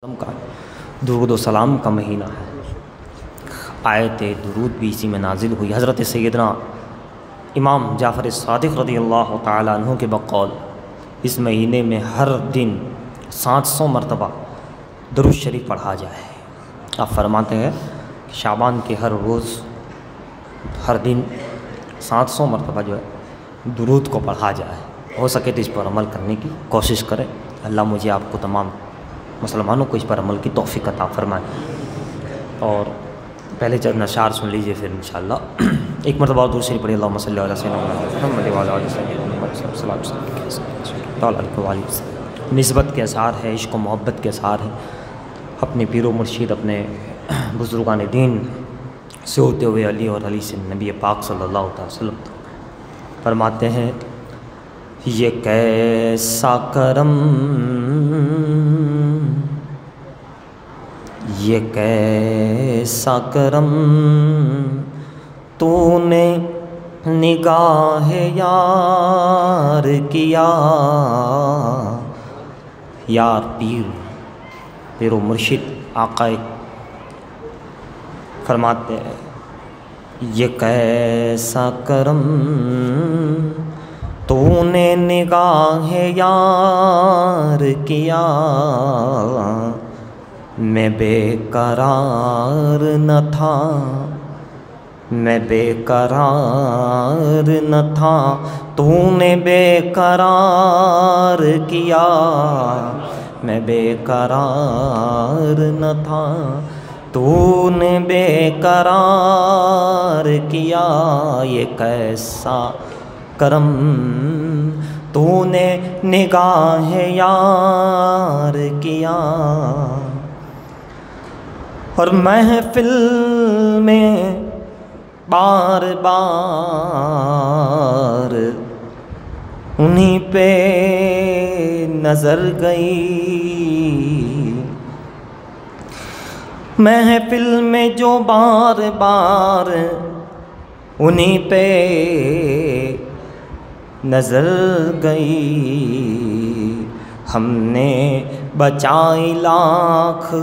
کا درود و سلام کا مہینہ ہے۔ آیت درود بھی اسی میں نازل ہوئی۔ حضرت سیدنا امام جعفر صادق رضی اللہ تعالیٰ عنہ کے بقول اس مہینے میں ہر دن 700 مرتبہ درود شریف پڑھا جائے۔ آپ فرماتے ہیں کہ شعبان کے ہر روز ہر دن 700 مرتبہ جو ہے درود کو پڑھا جائے۔ ہو سکے تو اس پر عمل کرنے کی کوشش کریں۔ اللہ مجھے آپ کو تمام مسلمانوں کو اس پر عمل کی توفیق عطا فرمائے۔ اور پہلے چند اشعار سن لیجئے، پھر انشاءاللہ ایک مرتبہ اور درود شریف پڑھیے۔ اللہم صلی علی سیدنا محمد وعلی آلہ سیدنا محمد۔ نسبت کے اثار ہے، عشق و محبت کے اثار ہیں۔ اپنے پیر و مرشد، اپنے بزرگان دین سے ہوتے ہوئے علی اور علی سے نبی پاک صلی اللہ علیہ وسلم فرماتے ہیں، یہ کیسا کرم، یہ کیسا کرم تو نے نگاہ یار کیا۔ یار پیر و مرشد آقا فرماتے ہیں، یہ کیسا کرم تو نے نگاہ یار کیا۔ میں بے قرار نہ تھا، میں بے قرار نہ تھا، تو نے بے قرار کیا۔ میں بے قرار نہ تھا، تو نے بے قرار کیا۔ یہ کیسا کرم تو نے نگاہ یار کیا۔ اور محفل میں بار بار انہی پہ نظر گئی، محفل میں جو بار بار انہی پہ نظر گئی۔ ہم نے بچائی لاکھ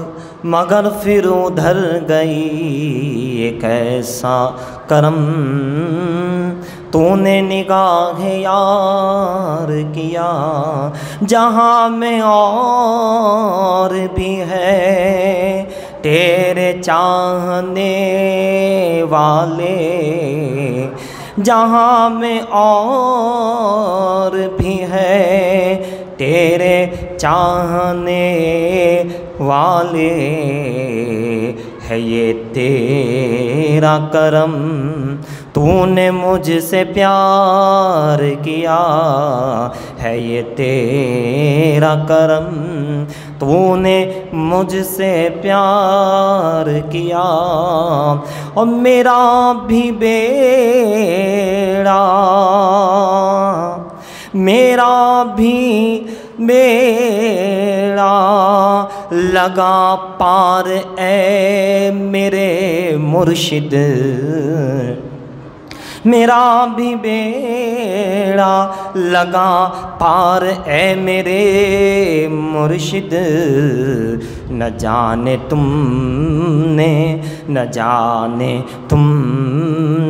مگر پھر ادھر گئی۔ ایک ایسا کرم تو نے نگاہ یار کیا۔ جہاں میں اور بھی ہے تیرے چاہنے والے، جہاں میں اور بھی ہے تیرے چاہنے والے، ہے یہ تیرا کرم تو نے مجھ سے پیار کیا۔ ہے یہ تیرا کرم تو نے مجھ سے پیار کیا۔ اور میرا بھی بیڑا، میرا بھی بیڑا لگا پار اے میرے مرشد، میرا بھی بیڑا لگا پار اے میرے مرشد۔ نہ جانے تم نے، نہ جانے تم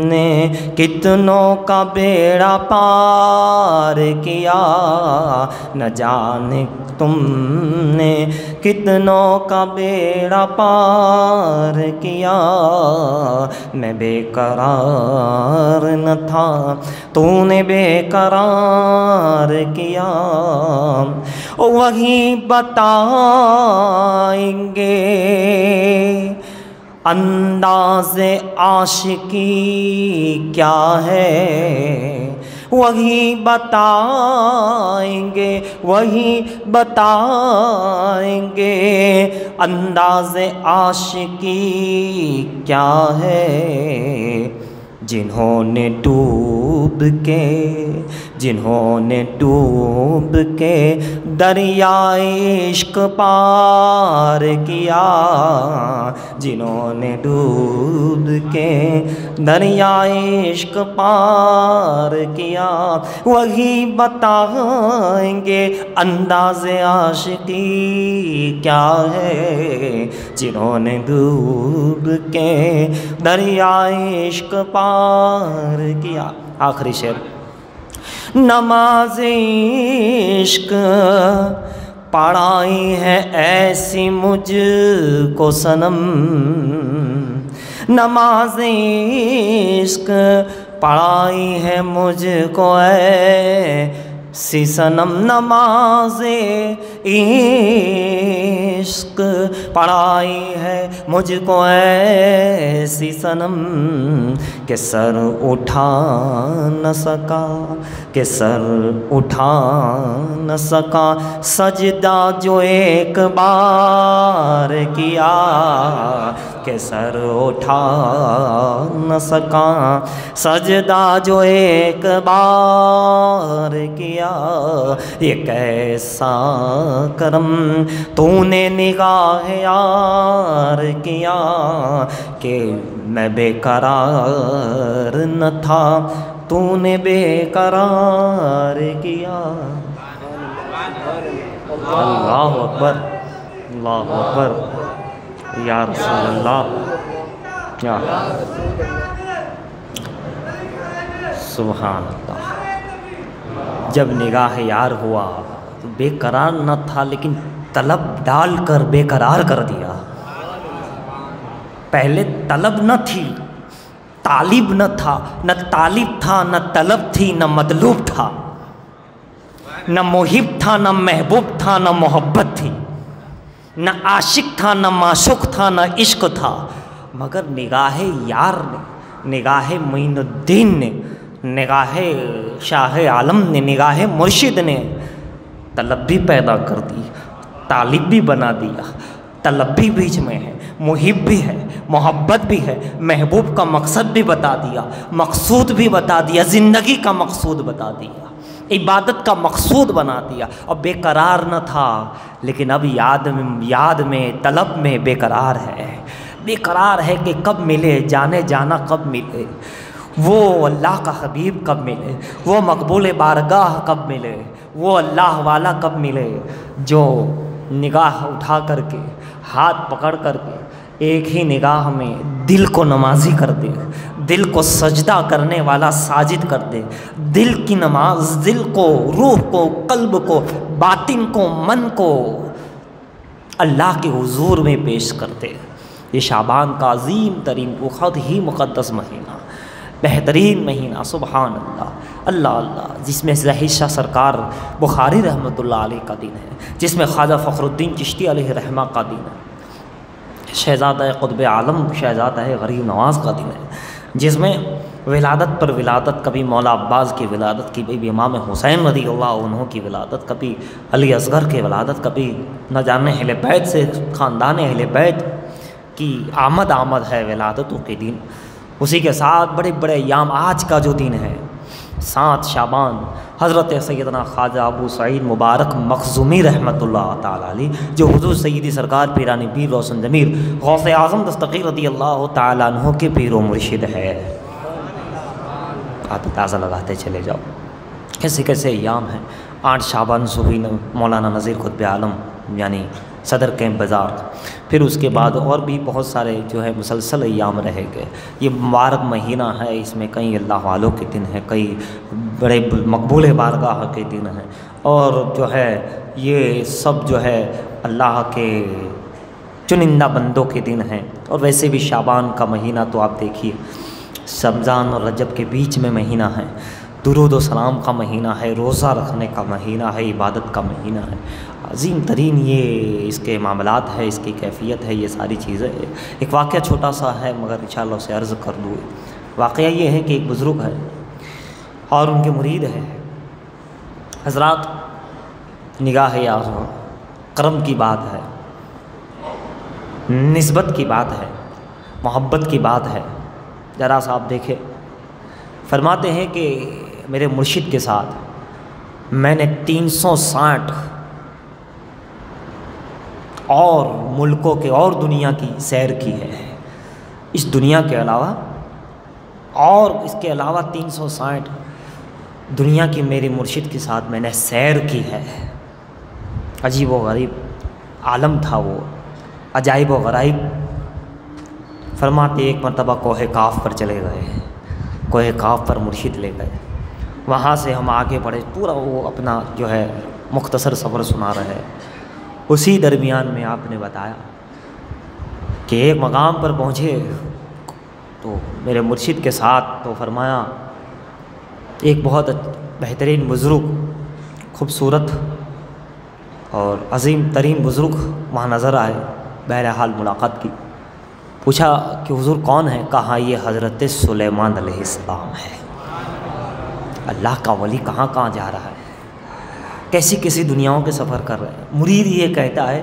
نے کتنوں کا بیڑا پار کیا۔ نہ جانے تم نے کتنوں کا بیڑا پار کیا۔ میں بے قرار نہ تھا، تو نے بے قرار کیا۔ وہی بتائیں گے انداز عاشقی کیا ہے، وہی بتائیں گے، وہی بتائیں گے انداز عاشقی کیا ہے۔ جنہوں نے ڈوب کے دریائے عشق پار کیا، جنہوں نے ڈوب کے دریائے عشق پار کیا، وہی بتائیں گے انداز عاشقی کیا ہے، جنہوں نے ڈوب کے دریائے عشق پار کیا۔ آخری شعر، نماز عشق پڑھائی ہے ایسی مجھ کو صنم، نماز عشق پڑھائی ہے مجھ کو ایسی صنم، نماز عشق پڑھائی ہے مجھ کو ایسی صنم کہ سر اٹھا نہ سکا، کہ سر اٹھا نہ سکا سجدہ جو ایک بار کیا، کہ سر اٹھا نہ سکا سجدہ جو ایک بار کیا، یہ کیسا کرم تو نے نگاہ یار کیا کہ میں بے قرار نہ تھا تو نے بے قرار کیا۔ اللہ اکبر، اللہ اکبر، یا رسول اللہ، یا سبحان اللہ۔ جب نگاہ یار ہوا تو بے قرار نہ تھا، لیکن طلب ڈال کر بے قرار کر دیا۔ پہلے طلب نہ تھی، طالب نہ تھا، نہ طالب تھا، نہ طلب تھی، نہ مطلوب تھا، نہ محب تھا، نہ محبوب تھا، نہ محبت تھی، نہ عاشق تھا، نہ معشوق تھا، نہ عشق تھا، مگر نگاہ یار نے، نگاہ معین الدین نے، نگاہ شاہ عالم نے، نگاہ مرشد نے طلب بھی پیدا کر دی، طالب بھی بنا دیا، طلب بھی بیچ میں ہے، محب بھی ہے، محبت بھی ہے، محبوب کا مقصد بھی بتا دیا، مقصود بھی بتا دیا، زندگی کا مقصود بتا دیا، عبادت کا مقصود بنا دیا۔ اور بے قرار نہ تھا، لیکن اب یاد میں طلب میں بے قرار ہے، بے قرار ہے کہ کب ملے، جانے جانا کب ملے، وہ اللہ کا حبیب کب ملے، وہ مقبول بارگاہ کب ملے، وہ اللہ والا کب ملے جو نگاہ اٹھا کر کے، ہاتھ پکڑ کر کے ایک ہی نگاہ میں دل کو نمازی کر دے، دل کو سجدہ کرنے والا ساجد کر دے، دل کی نماز، دل کو، روح کو، قلب کو، باطن کو، من کو اللہ کے حضور میں پیش کر دے۔ یہ شعبان کا عظیم ترین، بہت ہی مقدس مہینہ، بہترین مہینہ، سبحان اللہ، اللہ اللہ، جس میں ظاہر شاہ سرکار بخاری رحمۃ اللہ علیہ کا دن ہے، جس میں خواجہ فخر الدین چشتی علیہ رحمہ کا دن ہے، شہزادہ قطب عالم شہزادہ غریب نواز کا دن ہے، جس میں ولادت پر ولادت، کبھی مولا عباس کی ولادت، کبھی امام حسین رضی اللہ عنہ کی ولادت، کبھی علی اصغر کی ولادت، کبھی نہ جانے اہل بیت سے، خاندان اہل بیت کی آمد ہے ولادتوں کے دن۔ اسی کے ساتھ بڑے بڑے ایام، آج کا جو دن ہے 7 شعبان، حضرت سیدنا خواجہ ابو سعید مبارک مخزومی رحمۃ اللہ تعالیٰ علیہ، جو حضور سیدی سرکار پیرانی پیر روشن ضمیر غوث اعظم دستگیر رضی اللہ تعالیٰ عنہ کے پیر و مرشد ہے۔ ہاتھ تازہ لگاتے چلے جاؤ، کیسے کیسے ایام ہیں۔ 8 شعبان صبح مولانا نذیر قطب عالم یعنی صدر کیمپ بازار، پھر اس کے بعد اور بھی بہت سارے جو ہے مسلسل ایام رہے گئے۔ یہ مبارک مہینہ ہے، اس میں کئی اللہ والوں کے دن ہیں، کئی بڑے مقبول بارگاہ کے دن ہیں، اور جو ہے یہ سب جو ہے اللہ کے چنندہ بندوں کے دن ہیں۔ اور ویسے بھی شعبان کا مہینہ تو آپ دیکھیے، رمضان اور رجب کے بیچ میں مہینہ ہے، درود و سلام کا مہینہ ہے، روزہ رکھنے کا مہینہ ہے، عبادت کا مہینہ ہے، عظیم ترین یہ اس کے معاملات ہے، اس کی کیفیت ہے، یہ ساری چیزیں۔ ایک واقعہ چھوٹا سا ہے مگر انشاءاللہ اسے عرض کر دوں۔ واقعہ یہ ہے کہ ایک بزرگ ہے اور ان کے مرید ہے۔ حضرات، نگاہ یار ہو، کرم کی بات ہے، نسبت کی بات ہے، محبت کی بات ہے۔ ذرا سا آپ دیکھیں فرماتے ہیں کہ میرے مرشد کے ساتھ میں نے 360 اور ملکوں کے اور دنیا کی سیر کی ہے، اس دنیا کے علاوہ، اور اس کے علاوہ 360 دنیا کی میرے مرشد کے ساتھ میں نے سیر کی ہے۔ عجیب و غریب عالم تھا وہ، عجائب و غرائب۔ فرماتے ایک مرتبہ کوہ کاف پر چلے گئے، کوہ کاف پر مرشد لے گئے، وہاں سے ہم آگے بڑھے، پورا وہ اپنا جو ہے مختصر سفر سنا رہے ہیں۔ اسی درمیان میں آپ نے بتایا کہ ایک مقام پر پہنچے تو میرے مرشد کے ساتھ، تو فرمایا ایک بہت بہترین بزرگ، خوبصورت اور عظیم ترین بزرگ وہاں نظر آئے۔ بہرحال ملاقات کی، پوچھا کہ حضور کون ہے؟ کہا یہ حضرت سلیمان علیہ السلام ہے۔ اللہ کا ولی کہاں کہاں جا رہا ہے، کیسی کیسی دنیاؤں کے سفر کر رہے ہیں۔ مرید یہ کہتا ہے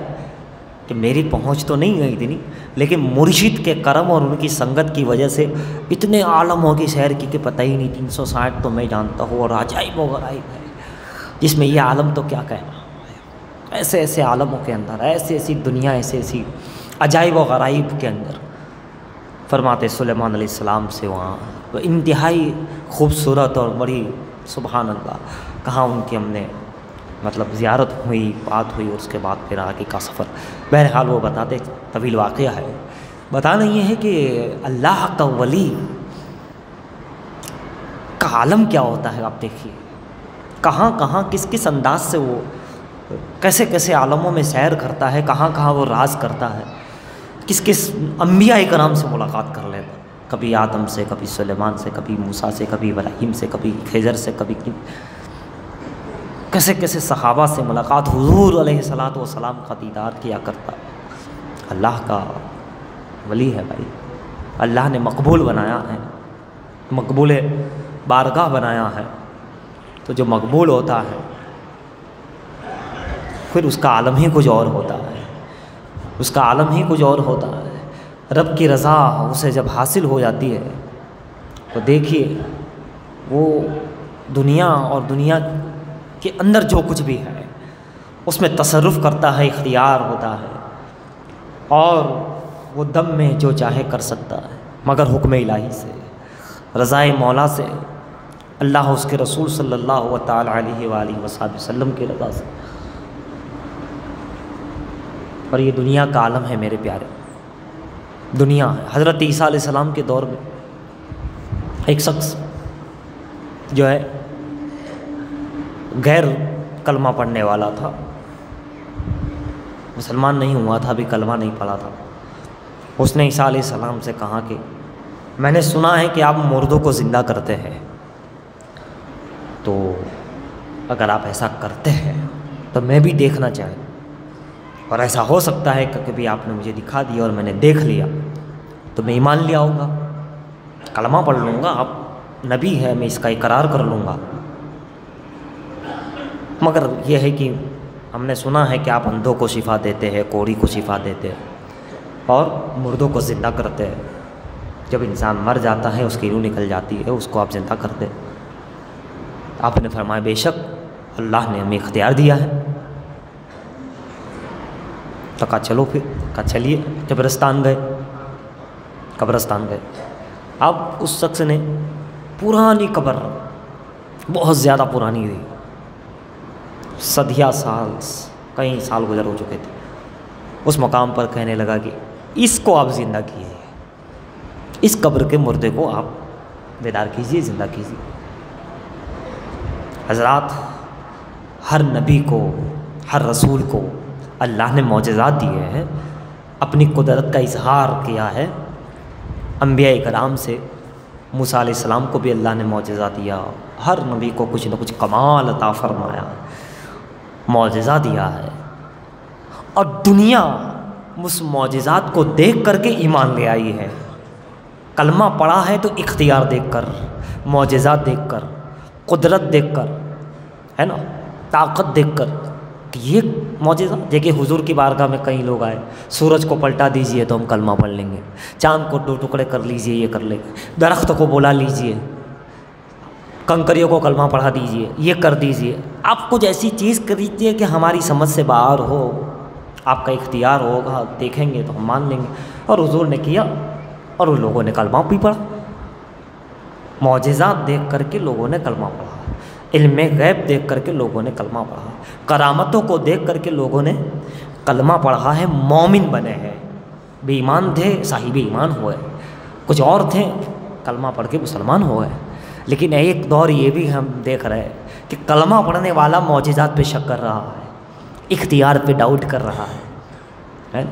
کہ میری پہنچ تو نہیں ہے اتنی، لیکن مرشد کے کرم اور ان کی سنگت کی وجہ سے اتنے عالموں کی سیر کی کہ پتہ ہی نہیں، 360 تو میں جانتا ہوں، اور عجائب و غرائب ہے جس میں یہ عالم تو کیا کہنا، ایسے ایسے عالموں کے اندر، ایسی ایسی دنیا، ایسی ایسی عجائب و غرائب کے اندر۔ فرماتے سلیمان علیہ السلام سے وہاں انتہائی خوبصورت اور بڑی، سبحان اللہ، کہاں ان کی ہم نے مطلب زیارت ہوئی، بات ہوئی، اور اس کے بعد پھر آگے کا سفر۔ بہرحال وہ بتاتے، طویل واقعہ ہے، بتانا یہ ہے کہ اللہ کا ولی کا عالم کیا ہوتا ہے۔ آپ دیکھیے کہاں کہاں کس کس انداز سے وہ کیسے کیسے عالموں میں سیر کرتا ہے، کہاں کہاں وہ راز کرتا ہے، کس کس انبیاء کرام سے ملاقات کر لیتا، کبھی آدم سے، کبھی سلیمان سے، کبھی موسیٰ سے، کبھی ابراہیم سے، کبھی خضر سے، کبھی کیسے کیسے صحابہ سے ملاقات، حضور علیہ الصلوۃ والسلام کا دیدار کیا کرتا۔ اللہ کا ولی ہے بھائی، اللہ نے مقبول بنایا ہے، مقبول بارگاہ بنایا ہے، تو جو مقبول ہوتا ہے پھر اس کا عالم ہی کچھ اور ہوتا ہے، اس کا عالم ہی کچھ اور ہوتا ہے۔ رب کی رضا اسے جب حاصل ہو جاتی ہے تو دیکھیے وہ دنیا اور دنیا کے اندر جو کچھ بھی ہے اس میں تصرف کرتا ہے، اختیار ہوتا ہے، اور وہ دم میں جو چاہے کر سکتا ہے، مگر حکم الہی سے، رضائے مولا سے، اللہ اس کے رسول صلی اللہ تعالی علیہ وآلہ وسلم کی رضا سے۔ اور یہ دنیا کا عالم ہے میرے پیارے، دنیا ہے۔ حضرت عیسیٰ علیہ السلام کے دور میں ایک شخص جو ہے غیر کلمہ پڑھنے والا تھا، مسلمان نہیں ہوا تھا، ابھی کلمہ نہیں پڑھا تھا۔ اس نے عیسیٰ علیہ السلام سے کہا کہ میں نے سنا ہے کہ آپ مردوں کو زندہ کرتے ہیں، تو اگر آپ ایسا کرتے ہیں تو میں بھی دیکھنا چاہوں، اور ایسا ہو سکتا ہے کہ کبھی آپ نے مجھے دکھا دیا اور میں نے دیکھ لیا تو میں ایمان لے آؤں گا، کلمہ پڑھ لوں گا، آپ نبی ہے، میں اس کا اقرار کر لوں گا۔ مگر یہ ہے کہ ہم نے سنا ہے کہ آپ اندھوں کو شفا دیتے ہیں، کوڑی کو شفا دیتے ہیں، اور مردوں کو زندہ کرتے ہیں۔ جب انسان مر جاتا ہے، اس کی روح نکل جاتی ہے، اس کو آپ زندہ کرتے۔ آپ نے فرمایا بے شک اللہ نے ہمیں اختیار دیا ہے۔ تو کہا چلو پھر، کہا چلیے۔ قبرستان گئے، اب اس شخص نے پرانی قبر، بہت زیادہ پرانی تھی، صدیہ سال، کئی سال گزر ہو چکے تھے، اس مقام پر کہنے لگا کہ اس کو آپ زندہ کیجیے، اس قبر کے مردے کو آپ بیدار کیجیے، زندہ کیجیے۔ حضرات، ہر نبی کو، ہر رسول کو اللہ نے معجزات دیے ہیں، اپنی قدرت کا اظہار کیا ہے۔ انبیاء کرام سے، موسیٰ علیہ السلام کو بھی اللہ نے معجزہ دیا، ہر نبی کو کچھ نہ کچھ کمال عطا فرمایا، معجزہ دیا ہے، اور دنیا اس معجزات کو دیکھ کر کے ایمان لے آئی ہے۔ کلمہ پڑھا ہے تو اختیار دیکھ کر، معجزات دیکھ کر، قدرت دیکھ کر، ہے نا، طاقت دیکھ کر کہ یہ معجزہ۔ دیکھیے حضور کی بارگاہ میں کئی لوگ آئے، سورج کو پلٹا دیجئے تو ہم کلمہ پڑھ لیں گے، چاند کو 2 ٹکڑے کر لیجئے، یہ کر لیں گے، درخت کو بلا لیجئے، کنکریوں کو کلمہ پڑھا دیجئے، یہ کر دیجئے، آپ کچھ ایسی چیز کر دیجئے کہ ہماری سمجھ سے باہر ہو، آپ کا اختیار ہوگا، دیکھیں گے تو ہم مان لیں گے۔ اور حضور نے کیا، اور ان لوگوں نے کلمہ بھی پڑھا، معجزات دیکھ کر کے لوگوں نے کلمہ پڑھا، علم غیب دیکھ کر کے لوگوں نے کلمہ پڑھا، کرامتوں کو دیکھ کر کے لوگوں نے کلمہ پڑھا ہے، مومن بنے ہیں۔ بے ایمان تھے، صاحب ایمان ہوئے، کچھ اور تھے، کلمہ پڑھ کے مسلمان ہوئے۔ لیکن ایک دور یہ بھی ہم دیکھ رہے ہیں کہ کلمہ پڑھنے والا معجزات پہ شک کر رہا ہے، اختیار پہ ڈاؤٹ کر رہا ہے۔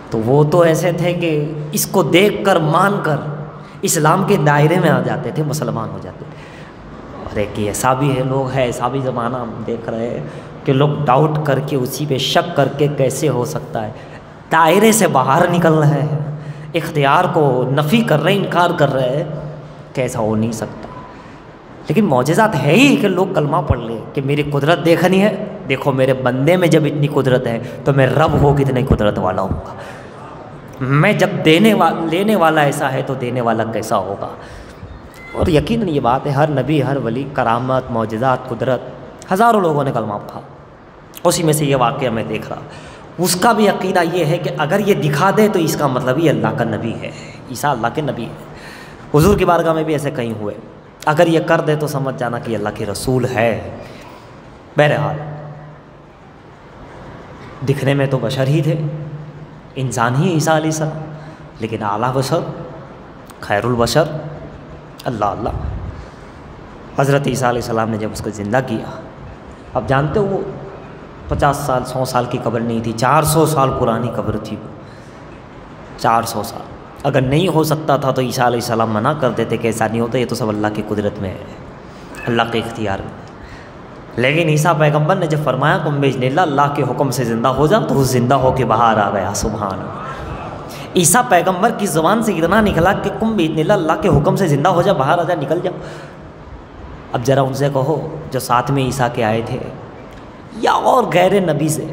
تو وہ تو ایسے تھے کہ اس کو دیکھ کر مان کر اسلام کے دائرے میں آ جاتے تھے، مسلمان ہو جاتے تھے۔ اور ایک ایسا بھی ہے، لوگ ہے ایسا بھی زمانہ ہم دیکھ رہے ہیں کہ لوگ ڈاؤٹ کر کے اسی پہ شک کر کے کیسے ہو سکتا ہے، دائرے سے باہر نکل رہے ہیں، اختیار کو نفی کر رہے ہیں، انکار کر رہے ہیں، کیسا ہو نہیں سکتا۔ لیکن معجزات ہے ہی کہ لوگ کلمہ پڑھ لیں کہ میری قدرت دیکھنی ہے، دیکھو میرے بندے میں جب اتنی قدرت ہے تو میں رب ہو کتنی قدرت والا ہوں گا، میں جب لینے والا ایسا ہے تو دینے والا کیسا ہوگا۔ اور یقیناً یہ بات ہے، ہر نبی، ہر ولی، کرامت، معجزات، قدرت، ہزاروں لوگوں نے کلمہ پڑھا۔ اسی میں سے یہ واقعہ میں دیکھ رہا، اس کا بھی عقیدہ یہ ہے کہ اگر یہ دکھا دے تو اس کا مطلب یہ اللہ کا نبی ہے، عیسیٰ اللہ کے نبی ہے۔ حضور کی بارگاہ میں بھی ایسے کہیں ہوئے، اگر یہ کر دے تو سمجھ جانا کہ اللہ کے رسول ہے۔ بہرحال دکھنے میں تو بشر ہی تھے، انسان ہی عیسیٰ علیہ السلام، لیکن اعلیٰ بشر، خیر البشر، اللہ اللہ۔ حضرت عیسیٰ علیہ السلام نے جب اس کو زندہ کیا، اب جانتے ہو وہ 50 سال 100 سال کی قبر نہیں تھی، 400 سال پرانی قبر تھی وہ، 400 سال۔ اگر نہیں ہو سکتا تھا تو عیسیٰ علیہ السلام منع کر دیتے کہ ایسا نہیں ہوتا، یہ تو سب اللہ کی قدرت میں ہے، اللہ کے اختیار میں۔ لیکن عیسیٰ پیغمبر نے جب فرمایا قم بإذن اللہ، اللہ کے حکم سے زندہ ہو جا، تو وہ زندہ ہو کے باہر آ گیا۔ سبحان اللہ۔ عیسیٰ پیغمبر کی زبان سے اتنا نکلا کہ قم بإذن اللہ، اللہ کے حکم سے زندہ ہو جا، باہر آ جا، نکل جاؤ۔ اب ذرا ان سے کہو جو ساتھ میں عیسیٰ کے آئے تھے یا اور غیر نبی سے،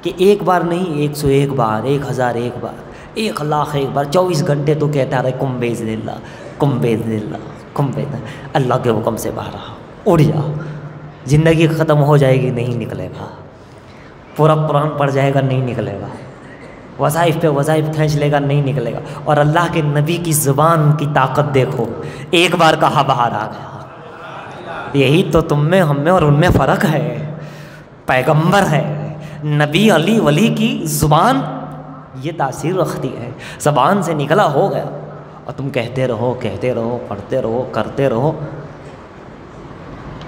کہ ایک بار نہیں، 101 بار، 1001 بار، 1,00,000 بار، 24 گھنٹے تو کہتا رہے قم بإذن اللہ، قم بإذن اللہ، قم بإذن اللہ، اللہ کے حکم سے باہر آ، اڑ جا۔ زندگی ختم ہو جائے گی، نہیں نکلے گا، پورا قرآن پڑھ جائے گا، نہیں نکلے گا، وظائف پہ وظائف کھینچ لے گا، نہیں نکلے گا۔ اور اللہ کے نبی کی زبان کی طاقت دیکھو، ایک بار کہا باہر آ گیا۔ یہی تو تم میں، ہم میں اور ان میں فرق ہے۔ پیغمبر ہے، نبی، علی، ولی کی زبان یہ تاثیر رکھتی ہے، زبان سے نکلا ہو گیا، اور تم کہتے رہو، کہتے رہو، پڑھتے رہو، کرتے رہو،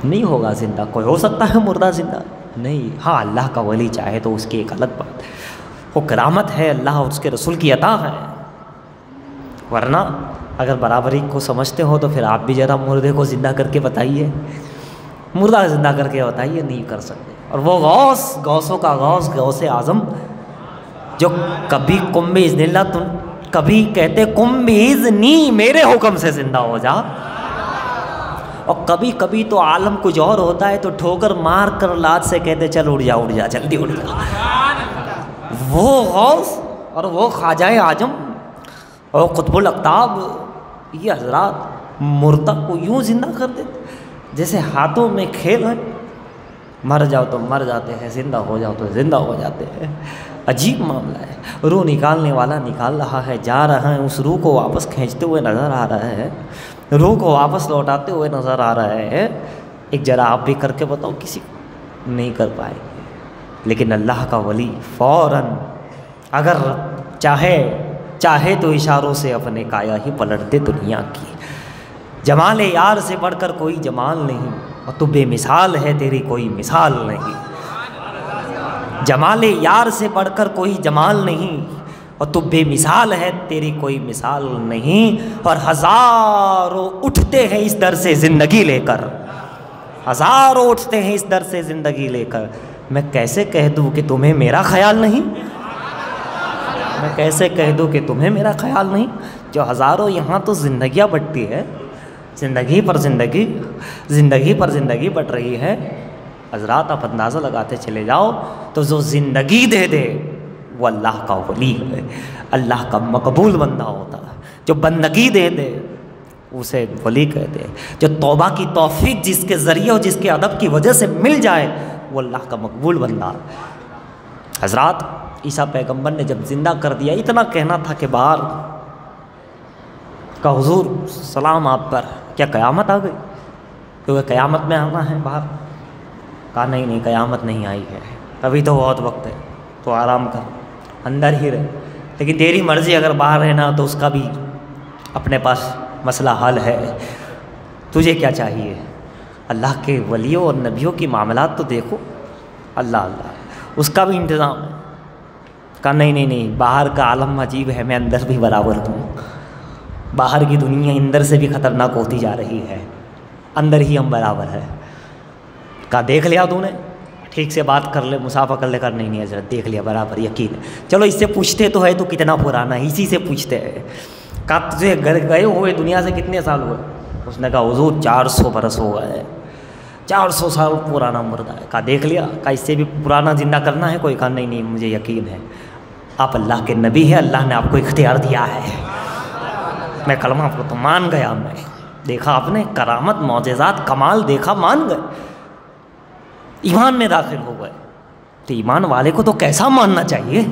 نہیں ہوگا زندہ۔ کوئی ہو سکتا ہے مردہ زندہ؟ نہیں۔ ہاں اللہ کا ولی چاہے تو اس کی ایک الگ بات ہے، وہ کرامت ہے، اللہ اور اس کے رسول کی عطا ہے۔ ورنہ اگر برابری کو سمجھتے ہو تو پھر آپ بھی ذرا مردے کو زندہ کر کے بتائیے، مردہ زندہ کر کے بتائیے، نہیں کر سکتے۔ اور وہ غوث، غوثوں کا غوث، غوث اعظم، جو کبھی قم بإذن اللہ، تم کبھی کہتے قم بإذنی، میرے حکم سے زندہ ہو جا، اور کبھی کبھی تو عالم کچھ اور ہوتا ہے تو ٹھوکر مار کر لات سے کہتے چل اڑ جا، اڑ جا، جلدی اڑ جا۔ وہ غوث اور وہ خواجہ اعظم اور قطب الاقطاب، یہ حضرات مردہ کو یوں زندہ کر دیتے جیسے ہاتھوں میں کھیل ہے، مر جاؤ تو مر جاتے ہیں، زندہ ہو جاؤ تو زندہ ہو جاتے ہیں۔ عجیب معاملہ ہے۔ روح نکالنے والا نکال رہا ہے، جا رہا ہے، اس روح کو واپس کھینچتے ہوئے نظر آ رہا ہے، روح کو واپس لوٹاتے ہوئے نظر آ رہا ہے۔ ایک ذرا آپ بھی کر کے بتاؤ، کسی کو نہیں کر پائے گے۔ لیکن اللہ کا ولی فوراً اگر چاہے تو اشاروں سے اپنے کایا ہی پلٹ دے دنیا کی۔ جمال یار سے بڑھ کر کوئی جمال نہیں، اور تو بے مثال ہے، تیری کوئی مثال نہیں۔ جمال یار سے بڑھ کر کوئی جمال نہیں، اور تو بے مثال ہے، تیری کوئی مثال نہیں۔ اور ہزاروں اٹھتے ہیں اس در سے زندگی لے کر، ہزاروں اٹھتے ہیں اس در سے زندگی لے کر، میں کیسے کہہ دوں کہ تمہیں میرا خیال نہیں؟ میں کیسے کہہ دوں کہ تمہیں میرا خیال نہیں؟ جو ہزاروں یہاں تو زندگیاں بٹتی ہے، زندگی پر زندگی، زندگی پر زندگی بٹ رہی ہے۔ حضرات آپ اندازہ لگاتے چلے جاؤ تو جو زندگی دے دے وہ اللہ کا ولی ہے، اللہ کا مقبول بندہ ہوتا ہے۔ جو بندگی دے دے اسے ولی کہتے ہیں۔ جو توبہ کی توفیق جس کے ذریعے اور جس کے ادب کی وجہ سے مل جائے وہ اللہ کا مقبول بندہ۔ حضرات عیسیٰ پیغمبر نے جب زندہ کر دیا، اتنا کہنا تھا کہ باہر کا حضور سلام آپ پر، کیا قیامت آ گئی؟ کیونکہ قیامت میں آنا ہے باہر۔ کہا نہیں قیامت نہیں آئی ہے، ابھی تو بہت وقت ہے، تو آرام کر، اندر ہی رہ، لیکن تیری مرضی اگر باہر رہنا تو اس کا بھی اپنے پاس مسئلہ حل ہے، تجھے کیا چاہیے؟ اللہ کے ولیوں اور نبیوں کی معاملات تو دیکھو، اللہ اس کا بھی انتظام ہے۔ کہا نہیں باہر کا عالم عجیب ہے، میں اندر بھی برابر ہوں، باہر کی دنیا اندر سے بھی خطرناک ہوتی جا رہی ہے، اندر ہی ہم برابر ہے۔ کہا دیکھ لیا تو نے، ٹھیک سے بات کر لے، مسافہ کر لے۔ کر نہیں حضرت دیکھ لیا، برابر یقین ہے۔ چلو اس سے پوچھتے تو ہے تو کتنا پرانا ہے، اسی سے پوچھتے ہیں۔ کہا تجھے گئے ہوئے دنیا سے کتنے سال ہوئے؟ اس نے کہا حضور 400 برس ہو گئے، 400 سال پرانا مردہ ہے۔ کہا دیکھ لیا؟ کہا اس سے بھی پرانا زندہ کرنا ہے کوئی؟ کہا نہیں مجھے یقین ہے، آپ اللہ کے نبی ہیں، اللہ نے آپ کو اختیار دیا ہے، میں کلمہ کو تو مان گیا۔ میں دیکھا آپ نے کرامت معجزات کمال دیکھا، مان گئے، ایمان میں داخل ہو گئے۔ تو ایمان والے کو تو کیسا ماننا چاہیے،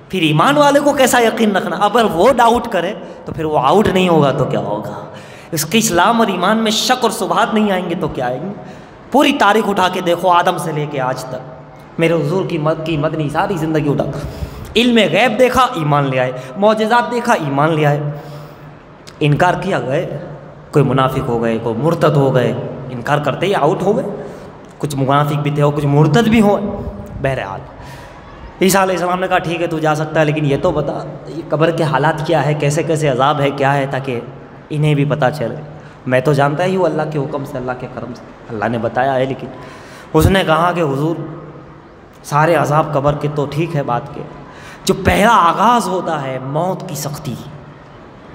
پھر ایمان والے کو کیسا یقین رکھنا؟ اگر وہ ڈاؤٹ کرے تو پھر وہ آؤٹ نہیں ہوگا تو کیا ہوگا؟ اس کے اسلام اور ایمان میں شک اور شبہات نہیں آئیں گے تو کیا آئیں گے؟ پوری تاریخ اٹھا کے دیکھو، آدم سے لے کے آج تک، میرے حضور کی مدنی ساری زندگی اٹھا، علم غیب دیکھا ایمان لے آئے، معجزات دیکھا ایمان لے آئے، انکار کیا گئے، کوئی منافق ہو گئے، کوئی مرتد ہو گئے، انکار کرتے ہی آؤٹ ہو گئے، کچھ منافق بھی تھے اور کچھ مرتد بھی ہوئے۔ بہرحال عیسیٰ علیہ السلام نے کہا ٹھیک ہے تو جا سکتا ہے، لیکن یہ تو بتا یہ قبر کے حالات کیا ہے، کیسے کیسے عذاب ہے، کیا ہے، تاکہ انہیں بھی پتہ چلے۔ میں تو جانتا ہی ہوں اللہ کے حکم سے، اللہ کے کرم سے، اللہ نے بتایا ہے، لیکن اس نے کہا کہ حضور سارے عذاب قبر کے تو ٹھیک ہے بات کے، جو پہلا آغاز ہوتا ہے موت کی سختی،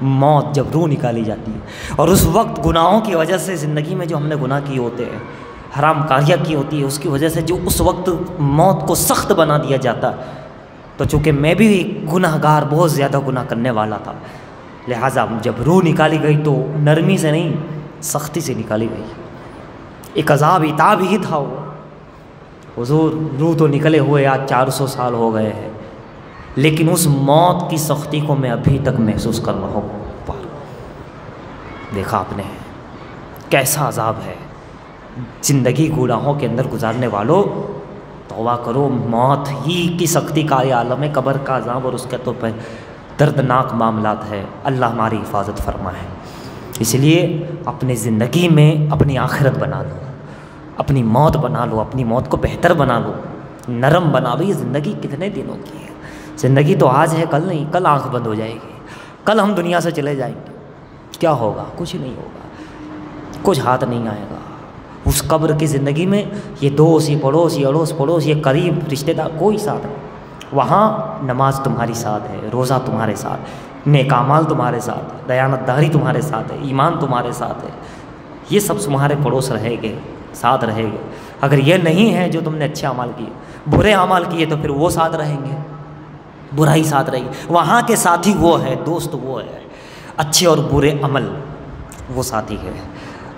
موت جب روح نکالی جاتی ہے، اور اس وقت گناہوں کی وجہ سے زندگی میں جو ہم نے گناہ کیے ہوتے ہیں، حرام کاریاں کی ہوتی ہے، اس کی وجہ سے جو اس وقت موت کو سخت بنا دیا جاتا ہے، تو چونکہ میں بھی گناہ گار، بہت زیادہ گناہ کرنے والا تھا، لہٰذا جب روح نکالی گئی تو نرمی سے نہیں سختی سے نکالی گئی، ایک عذاب عتاب ہی تھا وہ۔ حضور روح تو نکلے ہوئے آج 400 سال ہو گئے ہیں، لیکن اس موت کی سختی کو میں ابھی تک محسوس کر رہا ہوں۔ دیکھا آپ نے کیسا عذاب ہے، زندگی گناہوں کے اندر گزارنے والوں توبہ کرو، موت ہی کی سختی کا یہ عالم ہے، قبر کا عذاب اور اس کے تو پہ دردناک معاملات ہے، اللہ ہماری حفاظت فرمائے۔ اس لیے اپنی زندگی میں اپنی آخرت بنا لو، اپنی موت بنا لو، اپنی موت کو بہتر بنا لو، نرم بنا لو۔ یہ زندگی کتنے دنوں کی ہے؟ زندگی تو آج ہے، کل نہیں، کل آنکھ بند ہو جائے گی، کل ہم دنیا سے چلے جائیں گے، کیا ہوگا؟ کچھ نہیں ہوگا، کچھ ہاتھ نہیں آئے گا۔ اس قبر کی زندگی میں یہ دوست، یہ پڑوس، یہ اڑوس پڑوس، یہ قریب رشتہ دار، کوئی ساتھ نہیں۔ وہاں نماز تمہاری ساتھ ہے، روزہ تمہارے ساتھ، نیک اعمال تمہارے ساتھ، دیانت داری تمہارے ساتھ ہے، ایمان تمہارے ساتھ ہے، یہ سب تمہارے پڑوس رہے گے، ساتھ رہے گے۔ اگر یہ نہیں ہے جو تم نے اچھے اعمال کیے، برے اعمال کیے، تو پھر وہ ساتھ رہیں گے، برائی ساتھ رہے گی۔ وہاں کے ساتھی وہ ہے، دوست وہ ہے، اچھے اور برے عمل وہ ساتھی ہے۔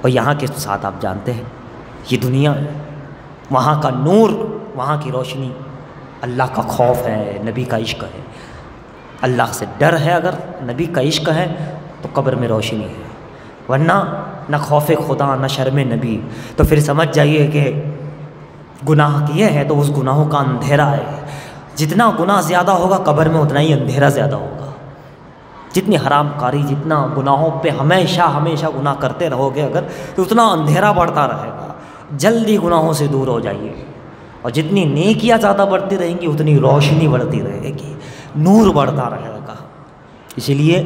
اور یہاں کے ساتھ آپ جانتے ہیں یہ دنیا ہے، وہاں کا نور، وہاں کی روشنی، اللہ کا خوف ہے، نبی کا عشق ہے، اللہ سے ڈر ہے۔ اگر نبی کا عشق ہے تو قبر میں روشنی ہے، ورنہ نہ خوف خدا نہ شرم نبی، تو پھر سمجھ جائیے کہ گناہ کیے ہیں تو اس گناہوں کا اندھیرا ہے۔ جتنا گناہ زیادہ ہوگا قبر میں اتنا ہی اندھیرا زیادہ ہوگا۔ جتنی حرام کاری، جتنا گناہوں پہ ہمیشہ گناہ کرتے رہو گے اگر، تو اتنا اندھیرا بڑھتا رہے گا۔ جلدی گناہوں سے دور ہو جائیے، اور جتنی نیکیاں زیادہ بڑھتی رہیں گی اتنی روشنی بڑھتی رہے گی، نور بڑھتا رہے گا۔ اسی لیے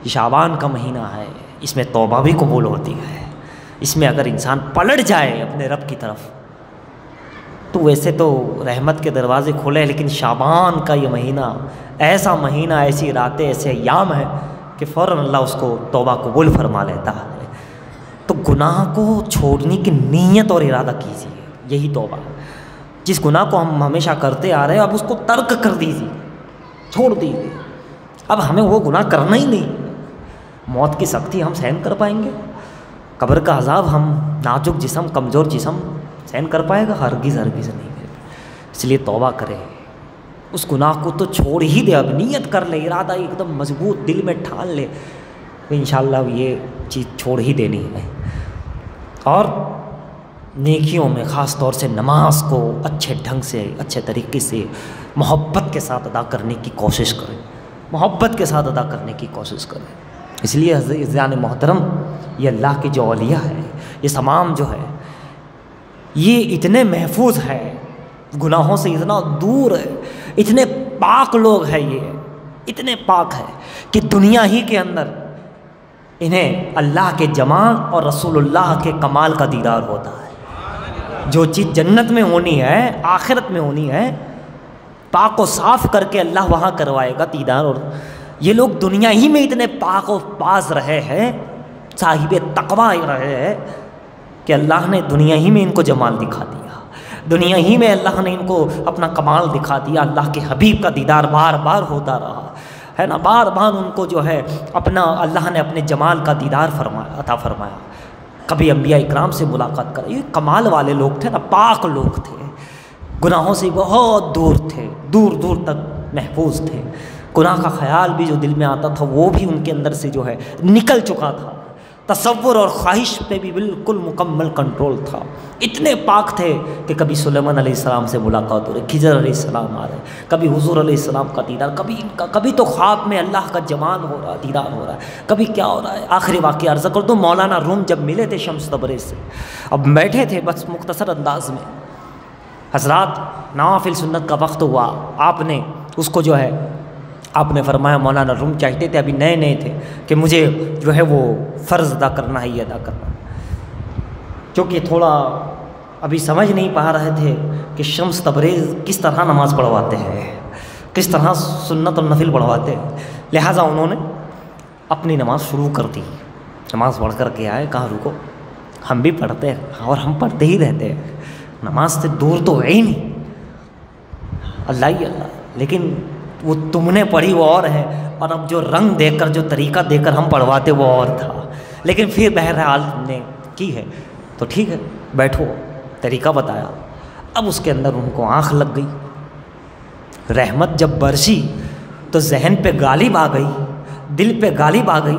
یہ شعبان کا مہینہ ہے، اس میں توبہ بھی قبول ہوتی ہے۔ اس میں اگر انسان پلٹ جائے اپنے رب کی طرف تو ویسے تو رحمت کے دروازے کھلے، لیکن شعبان کا یہ مہینہ ایسا مہینہ، ایسی راتیں، ایسے ایام ہے کہ فوراً اللہ اس کو توبہ قبول فرما لیتا ہے۔ تو گناہ کو چھوڑنے کی نیت اور ارادہ کیجیے، یہی توبہ ہے۔ جس گناہ کو ہم ہمیشہ کرتے آ رہے ہیں اب اس کو ترک کر دیجیے، چھوڑ دیجیے، اب ہمیں وہ گناہ کرنا ہی نہیں۔ موت کی سختی ہم سہن کر پائیں گے؟ قبر کا عذاب ہم نازک جسم کمزور جسم سہن کر پائے گا؟ ہرگز ہرگز نہیں۔ اس لیے توبہ کرے، اس گناہ کو تو چھوڑ ہی دے، اب نیت کر لے، ارادہ ایک دم مضبوط دل میں ٹھان لے کہ انشاءاللہ یہ چیز چھوڑ ہی دینی ہے۔ اور نیکیوں میں خاص طور سے نماز کو اچھے ڈھنگ سے اچھے طریقے سے محبت کے ساتھ ادا کرنے کی کوشش کریں، محبت کے ساتھ ادا کرنے کی کوشش کریں۔ اس لیے عزیزان محترم، یہ اللہ کے جو اولیاء ہے، یہ تمام جو ہے یہ اتنے محفوظ ہے، گناہوں سے اتنا دور ہے، اتنے پاک لوگ ہیں، یہ اتنے پاک ہے کہ دنیا ہی کے اندر انہیں اللہ کے جمال اور رسول اللہ کے کمال کا دیدار ہوتا ہے۔ جو چیز جنت میں ہونی ہے، آخرت میں ہونی ہے، پاک و صاف کر کے اللہ وہاں کروائے گا دیدار۔ اور یہ لوگ دنیا ہی میں اتنے پاک و پاس رہے ہیں، صاحب تقوی رہے ہیں کہ اللہ نے دنیا ہی میں ان کو جمال دکھا دیا، دنیا ہی میں اللہ نے ان کو اپنا کمال دکھا دیا۔ اللہ کے حبیب کا دیدار بار بار ہوتا رہا ہے نا، بار بار ان کو جو ہے اپنا اللہ نے اپنے جمال کا دیدار عطا فرمایا۔ کبھی انبیاء اکرام سے ملاقات کر، یہ کمال والے لوگ تھے نا، پاک لوگ تھے، گناہوں سے بہت دور تھے، دور دور تک محفوظ تھے، گناہ کا خیال بھی جو دل میں آتا تھا وہ بھی ان کے اندر سے جو ہے نکل چکا تھا، تصور اور خواہش پہ بھی بالکل مکمل کنٹرول تھا، اتنے پاک تھے کہ کبھی سلیمان علیہ السلام سے ملاقات ہو رہی، خضر علیہ السلام آ رہے، کبھی حضور علیہ السلام کا دیدار، کبھی تو خواب میں اللہ کا جمال ہو رہا، دیدار ہو رہا ہے، کبھی کیا ہو رہا ہے۔ آخری واقعہ عرض کر دوں، مولانا روم جب ملے تھے شمس تبریز سے، اب بیٹھے تھے بس مختصر انداز میں، حضرات نوافل سنت کا وقت ہوا، آپ نے اس کو جو ہے آپ نے فرمایا، مولانا روم چاہتے تھے، ابھی نئے نئے تھے، کہ مجھے جو ہے وہ فرض ادا کرنا ہے، یہ ادا کرنا ہے، چونکہ تھوڑا ابھی سمجھ نہیں پا رہے تھے کہ شمس تبریز کس طرح نماز پڑھواتے ہیں، کس طرح سنت اور نفل پڑھواتے ہیں، لہٰذا انہوں نے اپنی نماز شروع کر دی، نماز پڑھ کر کے آئے، کہاں رکو، ہم بھی پڑھتے ہیں اور ہم پڑھتے ہی رہتے ہیں، نماز سے دور تو ہے ہی نہیں، اللہ ہی اللہ، لیکن وہ تم نے پڑھی وہ اور ہے، اور اب جو رنگ دے کر جو طریقہ دے کر ہم پڑھواتے وہ اور تھا، لیکن پھر بہرحال نے کی ہے تو ٹھیک ہے، بیٹھو، طریقہ بتایا۔ اب اس کے اندر ان کو آنکھ لگ گئی، رحمت جب برسی تو ذہن پہ غالب آ گئی، دل پہ غالب آ گئی،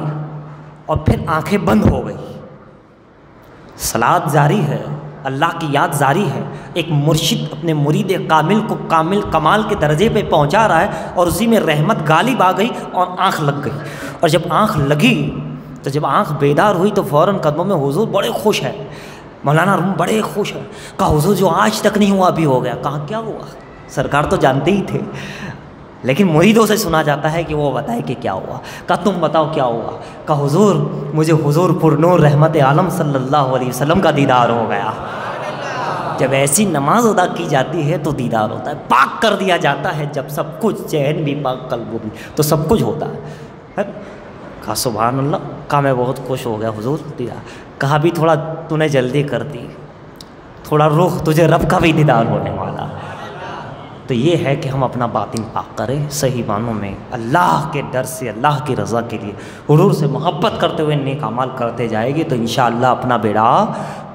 اور پھر آنکھیں بند ہو گئی، صلات جاری ہے، اللہ کی یاد جاری ہے، ایک مرشد اپنے مرید کامل کو کمال کے درجے پہ پہنچا رہا ہے، اور اسی میں رحمت غالب آ گئی اور آنکھ لگ گئی، اور جب آنکھ لگی تو جب آنکھ بیدار ہوئی تو فوراً قدموں میں حضور بڑے خوش ہیں، مولانا روم بڑے خوش ہیں، کہا حضور جو آج تک نہیں ہوا ابھی ہو گیا، کہا کیا ہوا، سرکار تو جانتے ہی تھے، لیکن مریدوں سے سنا جاتا ہے کہ وہ بتائے کہ کیا ہوا، کہا تم بتاؤ کیا ہوا، کہا حضور مجھے حضور پر نور رحمت عالم صلی اللہ علیہ وسلم کا دیدار ہو گیا۔ جب ایسی نماز ادا کی جاتی ہے تو دیدار ہوتا ہے، پاک کر دیا جاتا ہے، جب سب کچھ چین بھی پاک قلب بھی تو سب کچھ ہوتا ہے۔ کہا سبحان اللہ، کہا میں بہت خوش ہو گیا حضور دیدار، کہا بھی تھوڑا تو نے جلدی کر دی، تھوڑا رخ تجھے رب کا بھی دیدار ہونے والا۔ تو یہ ہے کہ ہم اپنا باطن پاک کریں، صحیح معنوں میں اللہ کے ڈر سے، اللہ کی رضا کے لیے حضور سے محبت کرتے ہوئے نیک اعمال کرتے جائے گی تو انشاءاللہ اپنا بیڑا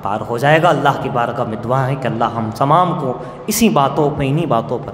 پار ہو جائے گا۔ اللہ کی بارگاہ میں دعا ہے کہ اللہ ہم تمام کو اسی باتوں پہ، انہی باتوں پر